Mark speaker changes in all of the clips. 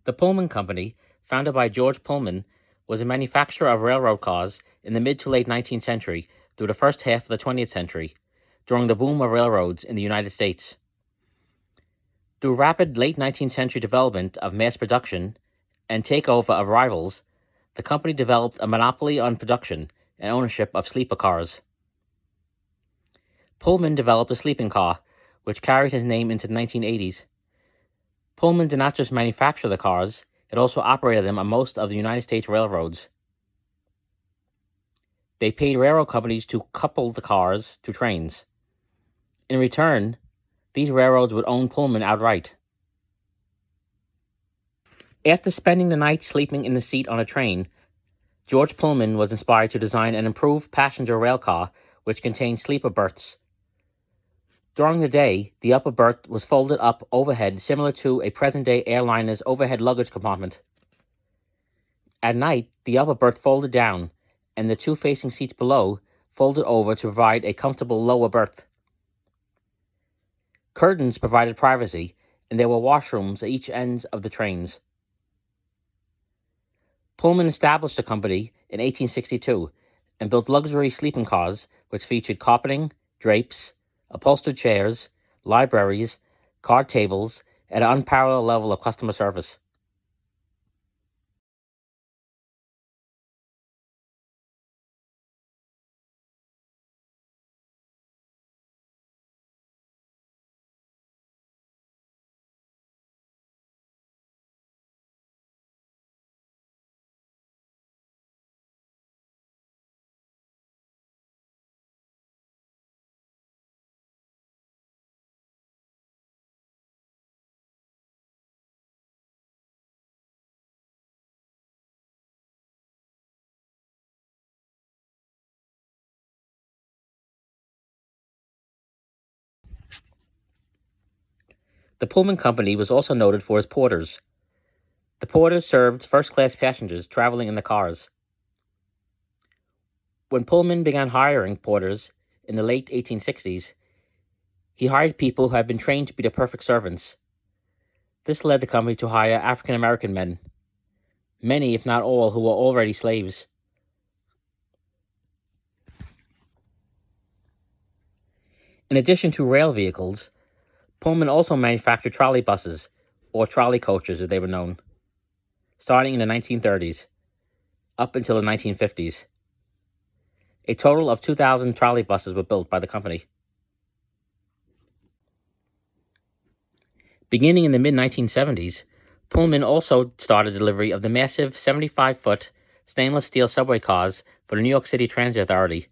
Speaker 1: The Pullman Company, founded by George Pullman, was a manufacturer of railroad cars in the mid to late 19th century through the first half of the 20th century, during the boom of railroads in the United States. Through rapid late 19th century development of mass production and takeover of rivals, the company developed a monopoly on production and ownership of sleeper cars. Pullman developed a sleeping car, which carried his name into the 1980s. Pullman did not just manufacture the cars, it also operated them on most of the United States railroads. They paid railroad companies to couple the cars to trains. In return, these railroads would own Pullman outright. After spending the night sleeping in the seat on a train, George Pullman was inspired to design an improved passenger rail car which contained sleeper berths. During the day, the upper berth was folded up overhead similar to a present-day airliner's overhead luggage compartment. At night, the upper berth folded down, and the two facing seats below folded over to provide a comfortable lower berth. Curtains provided privacy, and there were washrooms at each ends of the trains. Pullman established the company in 1862 and built luxury sleeping cars which featured carpeting, drapes, upholstered chairs, libraries, card tables, and an unparalleled level of customer service. The Pullman Company was also noted for its porters. The porters served first-class passengers traveling in the cars. When Pullman began hiring porters in the late 1860s, he hired people who had been trained to be the perfect servants. This led the company to hire African-American men, many, if not all, who were already slaves. In addition to rail vehicles, Pullman also manufactured trolley buses, or trolley coaches as they were known, starting in the 1930s, up until the 1950s. A total of 2,000 trolley buses were built by the company. Beginning in the mid-1970s, Pullman also started delivery of the massive 75-foot stainless steel subway cars for the New York City Transit Authority.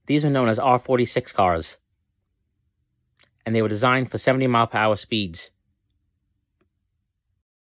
Speaker 1: These were known as R46 cars, and they were designed for 70-mile-per-hour speeds.